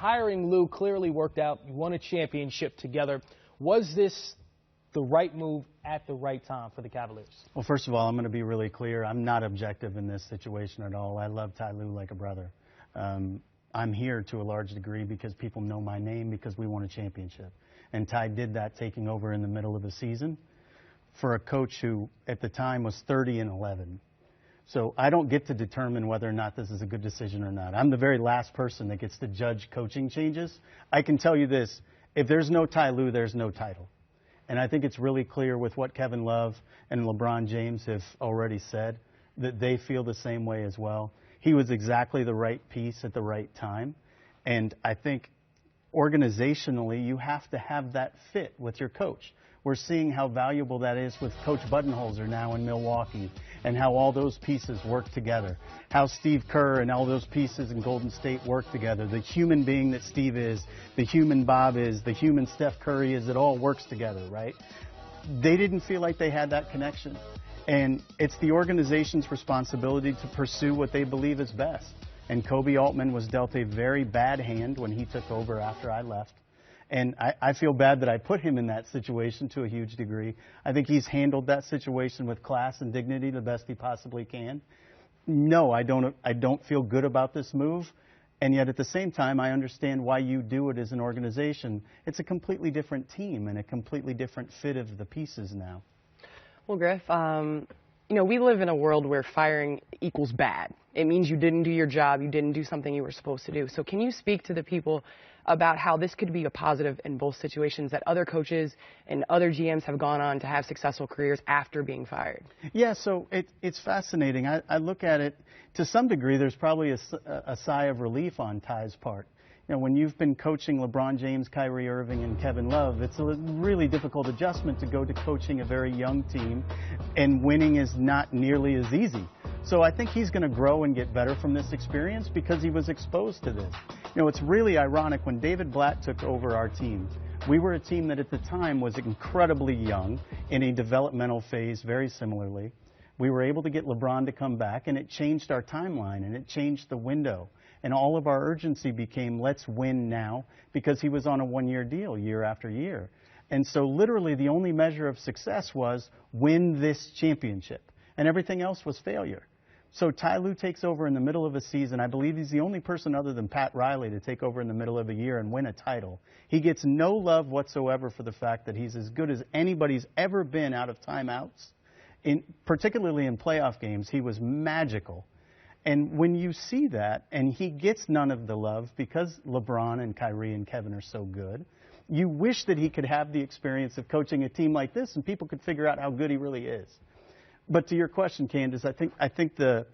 hiring Lue clearly worked out. You won a championship together. Was this the right move at the right time for the Cavaliers? Well, first of all, I'm going to be really clear. I'm not objective in this situation at all. I love Ty Lue like a brother. I'm here to a large degree because people know my name because we won a championship. And Ty did that taking over in the middle of the season for a coach who at the time was 30-11. So I don't get to determine whether or not this is a good decision or not. I'm the very last person that gets to judge coaching changes. I can tell you this, if there's no Ty Lue, there's no title. And I think it's really clear with what Kevin Love and LeBron James have already said, that they feel the same way as well. He was exactly the right piece at the right time. And I think organizationally, you have to have that fit with your coach. We're seeing how valuable that is with Coach Budenholzer now in Milwaukee and how all those pieces work together. How Steve Kerr and all those pieces in Golden State work together. The human being that Steve is, the human Bob is, the human Steph Curry is, it all works together, right? They didn't feel like they had that connection. And it's the organization's responsibility to pursue what they believe is best. And Kobe Altman was dealt a very bad hand when he took over after I left. And I feel bad that I put him in that situation to a huge degree. I think he's handled that situation with class and dignity the best he possibly can. No, I don't feel good about this move. And yet at the same time, I understand why you do it as an organization. It's a completely different team and a completely different fit of the pieces now. Well, Griff, you know, we live in a world where firing equals bad. It means you didn't do your job, you didn't do something you were supposed to do. So can you speak to the people about how this could be a positive in both situations, that other coaches and other GMs have gone on to have successful careers after being fired? Yeah, so it's fascinating. I look at it, to some degree, there's probably a sigh of relief on Ty's part. You know, when you've been coaching LeBron James, Kyrie Irving, and Kevin Love, it's a really difficult adjustment to go to coaching a very young team, and winning is not nearly as easy. So I think he's going to grow and get better from this experience because he was exposed to this. You know, it's really ironic. When David Blatt took over our team, we were a team that at the time was incredibly young in a developmental phase, very similarly. We were able to get LeBron to come back, and it changed our timeline, and it changed the window. And all of our urgency became, let's win now, because he was on a one-year deal year after year. And so literally the only measure of success was win this championship, and everything else was failure. So Ty Lue takes over in the middle of a season. I believe he's the only person other than Pat Riley to take over in the middle of a year and win a title. He gets no love whatsoever for the fact that he's as good as anybody's ever been out of timeouts. Particularly in playoff games, he was magical. And when you see that, and he gets none of the love because LeBron and Kyrie and Kevin are so good, you wish that he could have the experience of coaching a team like this and people could figure out how good he really is. But to your question, Candace, I think the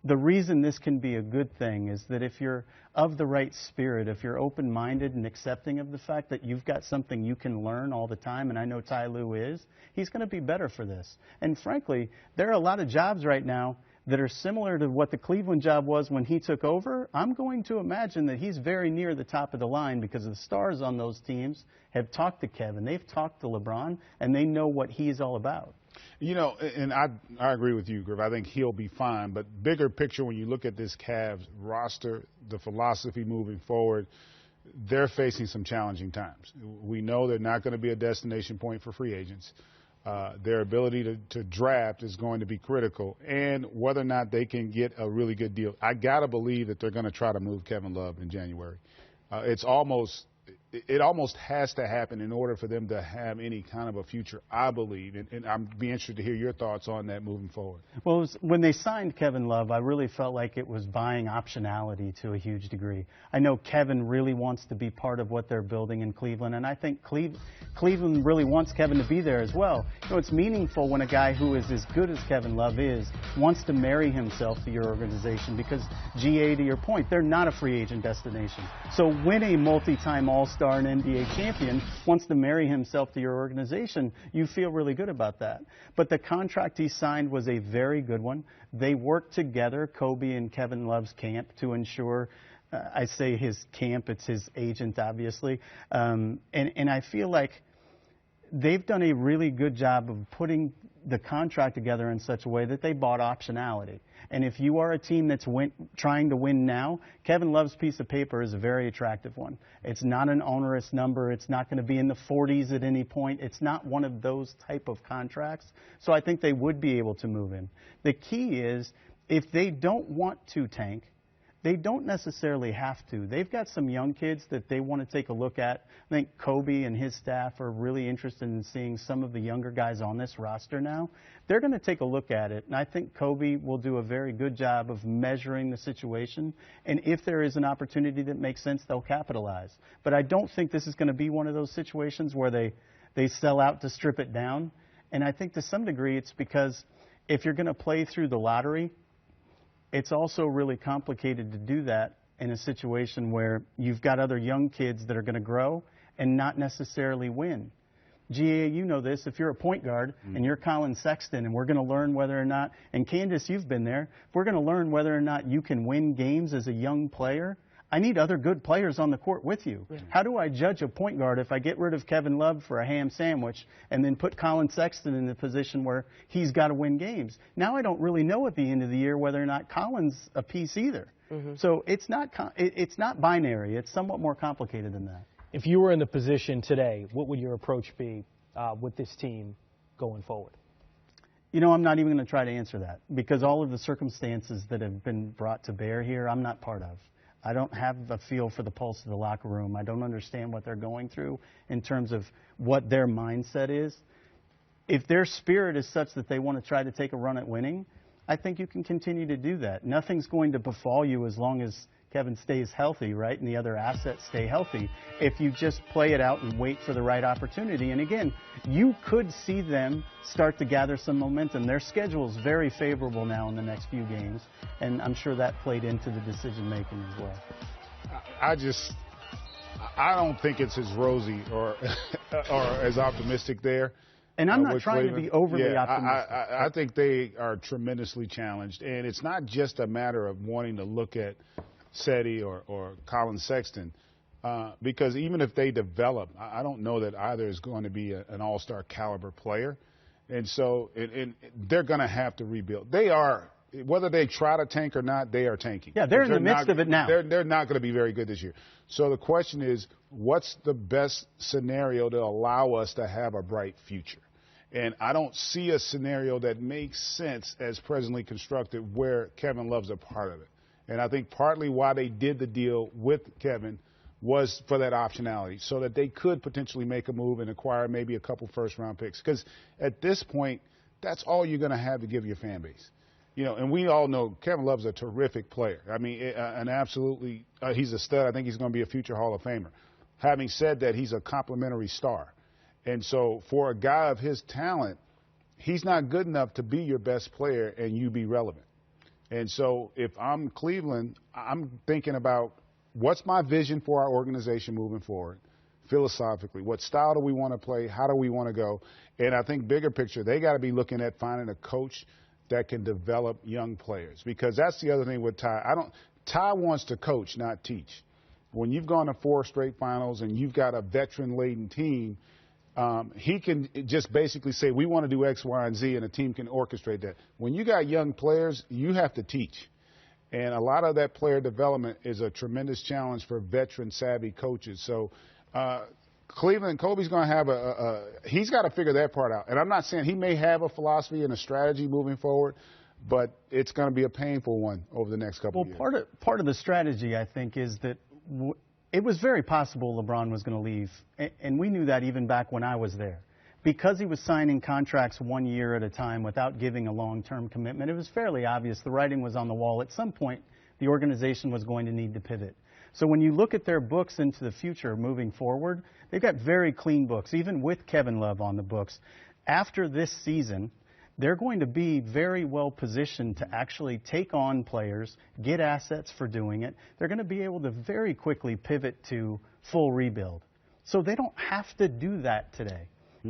reason this can be a good thing is that if you're of the right spirit, if you're open-minded and accepting of the fact that you've got something you can learn all the time, and I know Ty Lue is, he's going to be better for this. And frankly, there are a lot of jobs right now that are similar to what the Cleveland job was when he took over. I'm going to imagine that he's very near the top of the line because the stars on those teams have talked to Kevin, they've talked to LeBron, and they know what he's all about. You know, and I agree with you, Griff. I think he'll be fine. But bigger picture, when you look at this Cavs roster, the philosophy moving forward, they're facing some challenging times. We know they're not going to be a destination point for free agents. Their ability to draft is going to be critical, and whether or not they can get a really good deal. I got to believe that they're going to try to move Kevin Love in January. It almost has to happen in order for them to have any kind of a future, I believe. And I'd be interested to hear your thoughts on that moving forward. Well, when they signed Kevin Love, I really felt like it was buying optionality to a huge degree. I know Kevin really wants to be part of what they're building in Cleveland, and I think Cleveland really wants Kevin to be there as well. You know, it's meaningful when a guy who is as good as Kevin Love is wants to marry himself to your organization because, GA, to your point, they're not a free agent destination. So when a multi-time All-Star and NBA champion wants to marry himself to your organization, you feel really good about that. But the contract he signed was a very good one. They worked together, Kobe and Kevin Love's camp, to ensure, I say his camp, it's his agent, obviously. And I feel like they've done a really good job of putting the contract together in such a way that they bought optionality. And if you are a team that's trying to win now, Kevin Love's piece of paper is a very attractive one. It's not an onerous number. It's not going to be in the 40s at any point. It's not one of those type of contracts. So I think they would be able to move him. The key is if they don't want to tank, they don't necessarily have to. They've got some young kids that they want to take a look at. I think Kobe and his staff are really interested in seeing some of the younger guys on this roster now. They're going to take a look at it, and I think Kobe will do a very good job of measuring the situation. And if there is an opportunity that makes sense, they'll capitalize. But I don't think this is going to be one of those situations where they sell out to strip it down. And I think to some degree it's because if you're going to play through the lottery, it's also really complicated to do that in a situation where you've got other young kids that are going to grow and not necessarily win. GA, you know this. If you're a point guard and you're Colin Sexton and we're going to learn whether or not, and Candace, you've been there, if we're going to learn whether or not you can win games as a young player, I need other good players on the court with you. Yeah. How do I judge a point guard if I get rid of Kevin Love for a ham sandwich and then put Colin Sexton in the position where he's got to win games? Now I don't really know at the end of the year whether or not Colin's a piece either. So it's not binary. It's somewhat more complicated than that. If you were in the position today, what would your approach be with this team going forward? You know, I'm not even going to try to answer that because all of the circumstances that have been brought to bear here, I'm not part of. I don't have a feel for the pulse of the locker room. I don't understand what they're going through in terms of what their mindset is. If their spirit is such that they want to try to take a run at winning, I think you can continue to do that. Nothing's going to befall you as long as Kevin stays healthy, right, and the other assets stay healthy, if you just play it out and wait for the right opportunity. And again, you could see them start to gather some momentum. Their schedule is very favorable now in the next few games, and I'm sure that played into the decision-making as well. I don't think it's as rosy or as optimistic there. And I'm not trying to be overly optimistic. I think they are tremendously challenged, and it's not just a matter of wanting to look at Seti or Colin Sexton, because even if they develop, I don't know that either is going to be an all-star caliber player. And so they're going to have to rebuild. They are, whether they try to tank or not, they are tanking. Yeah, they're in the midst of it now. They're not going to be very good this year. So the question is, what's the best scenario to allow us to have a bright future? And I don't see a scenario that makes sense as presently constructed where Kevin Love's a part of it. And I think partly why they did the deal with Kevin was for that optionality, so that they could potentially make a move and acquire maybe a couple first-round picks. Because at this point, that's all you're going to have to give your fan base. You know, and we all know Kevin Love's a terrific player. I mean, he's a stud. I think he's going to be a future Hall of Famer. Having said that, he's a complimentary star. And so for a guy of his talent, he's not good enough to be your best player and you be relevant. And so if I'm Cleveland, I'm thinking about what's my vision for our organization moving forward, philosophically. What style do we want to play? How do we want to go? And I think bigger picture, they got to be looking at finding a coach that can develop young players, because that's the other thing with Ty. Ty wants to coach, not teach. When you've gone to 4 straight finals and you've got a veteran-laden team, he can just basically say, we want to do X, Y, and Z, and a team can orchestrate that. When you got young players, you have to teach. And a lot of that player development is a tremendous challenge for veteran-savvy coaches. So Cleveland, Kobe's going to have he's got to figure that part out. And I'm not saying he may have a philosophy and a strategy moving forward, but it's going to be a painful one over the next couple of years. Well, part of the strategy, I think, is that it was very possible LeBron was going to leave, and we knew that even back when I was there. Because he was signing contracts 1 year at a time without giving a long-term commitment, it was fairly obvious the writing was on the wall. At some point, the organization was going to need to pivot. So when you look at their books into the future moving forward, they've got very clean books, even with Kevin Love on the books. After this season, they're going to be very well positioned to actually take on players, get assets for doing it. They're going to be able to very quickly pivot to full rebuild. So they don't have to do that today.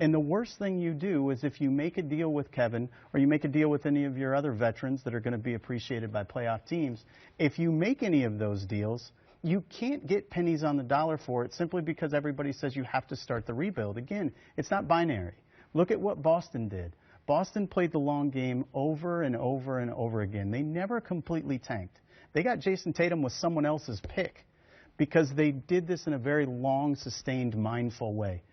And the worst thing you do is if you make a deal with Kevin or you make a deal with any of your other veterans that are going to be appreciated by playoff teams, if you make any of those deals, you can't get pennies on the dollar for it simply because everybody says you have to start the rebuild. Again, it's not binary. Look at what Boston did. Boston played the long game over and over and over again. They never completely tanked. They got Jason Tatum with someone else's pick because they did this in a very long, sustained, mindful way.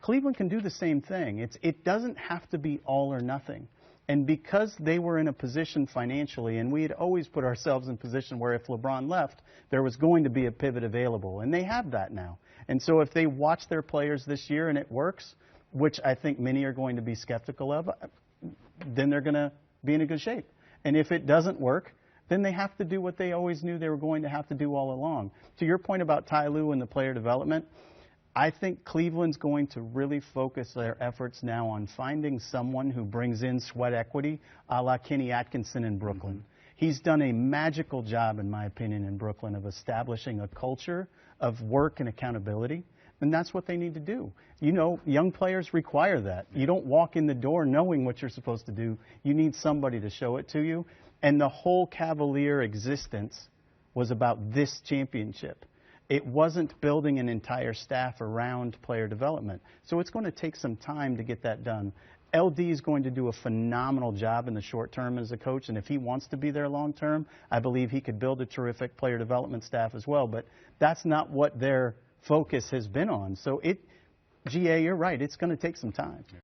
Cleveland can do the same thing. It doesn't have to be all or nothing. And because they were in a position financially, and we had always put ourselves in a position where if LeBron left, there was going to be a pivot available. And they have that now. And so if they watch their players this year and it works, which I think many are going to be skeptical of, then they're going to be in a good shape. And if it doesn't work, then they have to do what they always knew they were going to have to do all along. To your point about Tyronn Lue and the player development, I think Cleveland's going to really focus their efforts now on finding someone who brings in sweat equity, a la Kenny Atkinson in Brooklyn. Mm-hmm. He's done a magical job, in my opinion, in Brooklyn of establishing a culture of work and accountability, and that's what they need to do. You know, young players require that. You don't walk in the door knowing what you're supposed to do. You need somebody to show it to you, and the whole Cavalier existence was about this championship. It wasn't building an entire staff around player development. So it's going to take some time to get that done. LD is going to do a phenomenal job in the short term as a coach, and if he wants to be there long term, I believe he could build a terrific player development staff as well. But that's not what their focus has been on. So GA, you're right. It's going to take some time.